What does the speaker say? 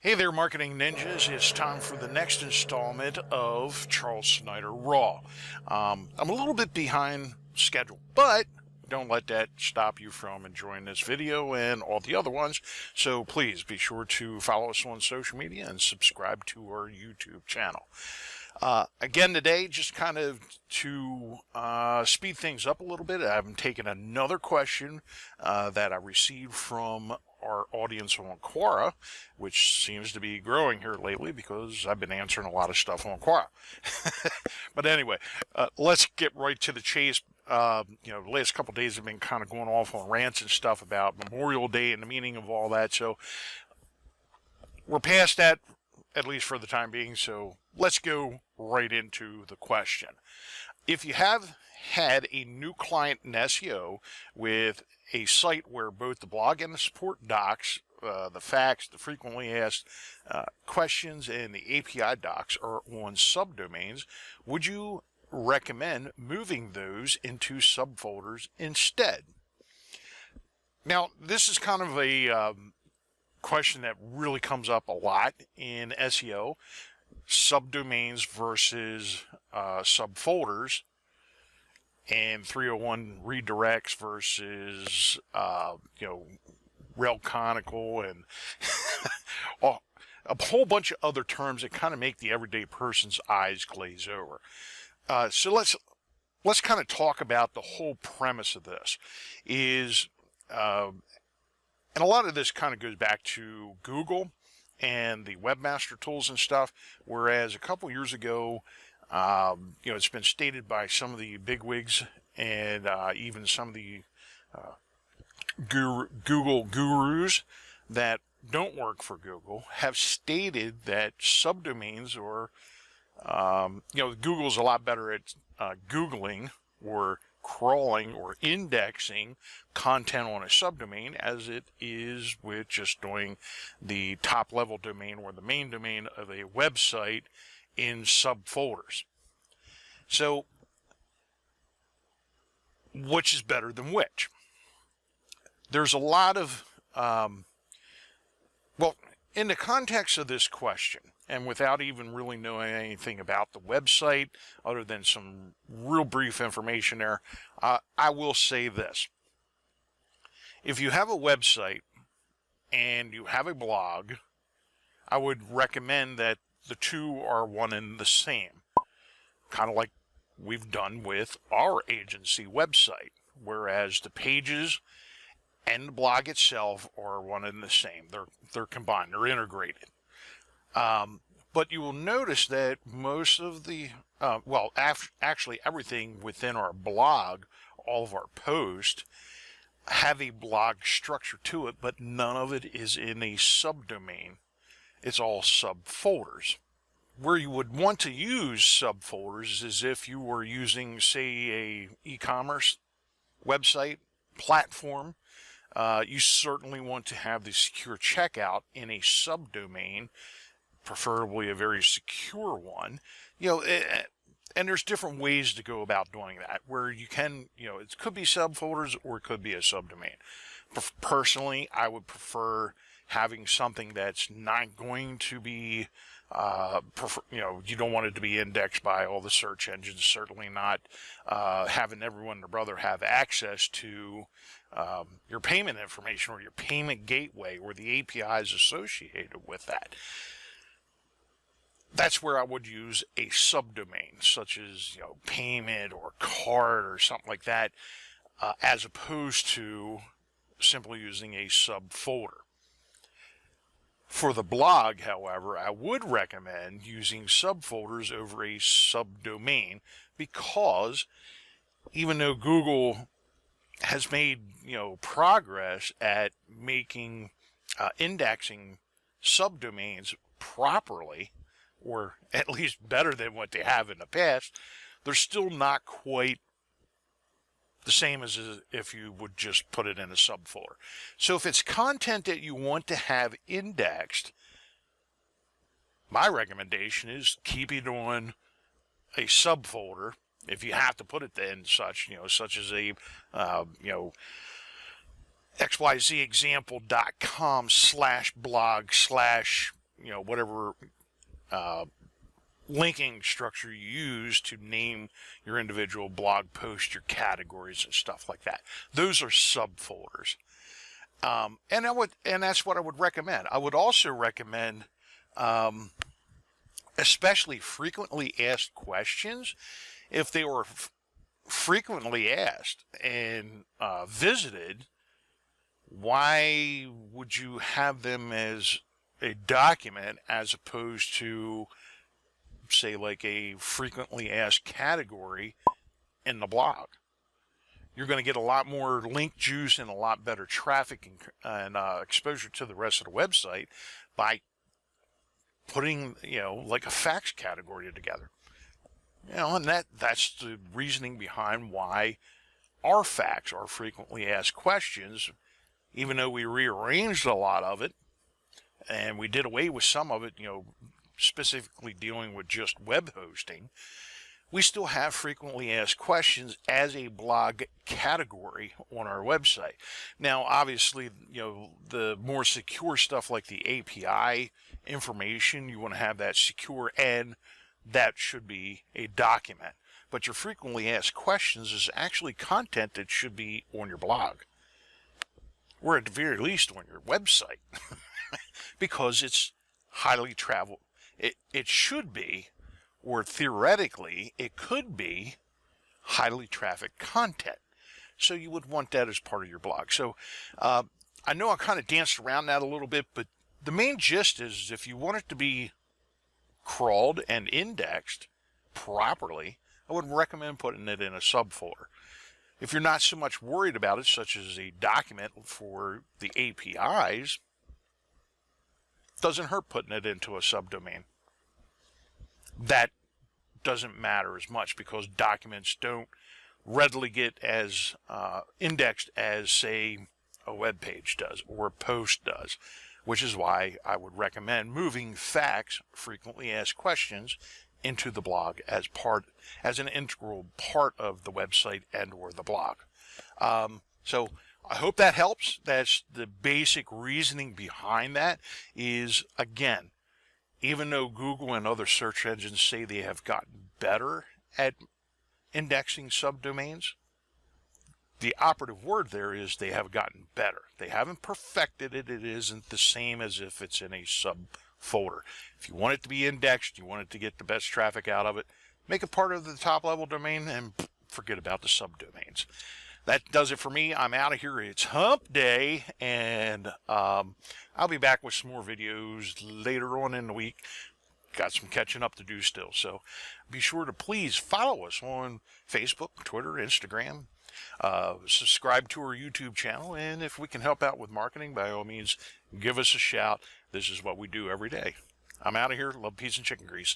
Hey there, marketing ninjas. It's time for the next installment of Charles Snyder Raw. I'm a little bit behind schedule, but don't let that stop you from enjoying this video and all the other ones. So please be sure to follow us on social media and subscribe to our YouTube channel. Again today, just kind of to speed things up a little bit, I'm taking another question that I received from our audience on Quora, which seems to be growing here lately because I've been answering a lot of stuff on Quora. But anyway, let's get right to the chase. The last couple of days have been kind of going off on rants and stuff about Memorial Day and the meaning of all that. So we're past that, at least for the time being. So let's go right into the question. If you have had a new client in SEO with a site where both the blog and the support docs, the facts, the frequently asked questions, and the API docs are on subdomains, would you recommend moving those into subfolders instead? Now, this is kind of a question that really comes up a lot in SEO. Subdomains versus subfolders, and 301 redirects versus rel conical, and a whole bunch of other terms that kind of make the everyday person's eyes glaze over. So let's kind of talk about the whole premise of this. And a lot of this kind of goes back to Google and the webmaster tools and stuff, whereas a couple years ago, it's been stated by some of the bigwigs and even some of the Google gurus that don't work for Google have stated that subdomains or, Google's a lot better at Googling or crawling or indexing content on a subdomain as it is with just doing the top level domain or the main domain of a website in subfolders. So which is better than which? There's a lot of in the context of this question, and without even really knowing anything about the website other than some real brief information there, I will say this. If you have a website and you have a blog, I would recommend that the two are one and the same, kind of like we've done with our agency website, whereas the pages and the blog itself are one and the same. They're combined, they're integrated. But you will notice that most of the, actually everything within our blog, all of our posts, have a blog structure to it, but none of it is in a subdomain. It's all subfolders. Where you would want to use subfolders is if you were using, say, a e-commerce website platform. You certainly want to have the secure checkout in a subdomain, preferably a very secure one. And there's different ways to go about doing that, where you can, it could be subfolders or it could be a subdomain. Personally, I would prefer having something that's not going to be, you don't want it to be indexed by all the search engines, certainly not having everyone and their brother have access to your payment information or your payment gateway or the APIs associated with that. That's where I would use a subdomain, such as payment or card or something like that, as opposed to simply using a subfolder. For the blog, however, I would recommend using subfolders over a subdomain, because even though Google has made progress at making indexing subdomains properly, or at least better than what they have in the past, they're still not quite the same as if you would just put it in a subfolder. So if it's content that you want to have indexed, my recommendation is keep it on a subfolder. If you have to put it in such, such as a, xyzexample.com/blog/ whatever linking structure you use to name your individual blog post, your categories and stuff like that. Those are subfolders. And that's what I would recommend. I would also recommend, especially frequently asked questions, if they were frequently asked and visited, why would you have them as a document as opposed to, say, like a frequently asked category in the blog? You're going to get a lot more link juice and a lot better traffic and exposure to the rest of the website by putting, like a facts category together. And that's the reasoning behind why our facts are frequently asked questions, even though we rearranged a lot of it and we did away with some of it, specifically dealing with just web hosting. We still have frequently asked questions as a blog category on our website. Now, obviously, the more secure stuff like the API information, you want to have that secure, and that should be a document. But your frequently asked questions is actually content that should be on your blog, or at the very least on your website, because it's highly traveled. It should be, or theoretically, it could be highly trafficked content. So you would want that as part of your blog. So I know I kind of danced around that a little bit, but the main gist is if you want it to be crawled and indexed properly, I would recommend putting it in a subfolder. If you're not so much worried about it, such as a document for the APIs, it doesn't hurt putting it into a subdomain. That doesn't matter as much because documents don't readily get as indexed as, say, a web page does or a post does, which is why I would recommend moving facts, frequently asked questions, into the blog as an integral part of the website and or the blog. So I hope that helps. That's the basic reasoning behind that. Is, again, even though Google and other search engines say they have gotten better at indexing subdomains, the operative word there is they have gotten better. They haven't perfected it. It isn't the same as if it's in a subfolder. If you want it to be indexed, you want it to get the best traffic out of it, make it part of the top level domain and forget about the subdomains. That does it for me. I'm out of here. It's hump day, and I'll be back with some more videos later on in the week. Got some catching up to do still. So be sure to please follow us on Facebook, Twitter, Instagram. Subscribe to our YouTube channel, and if we can help out with marketing, by all means, give us a shout. This is what we do every day. I'm out of here. Love, peace, and chicken grease.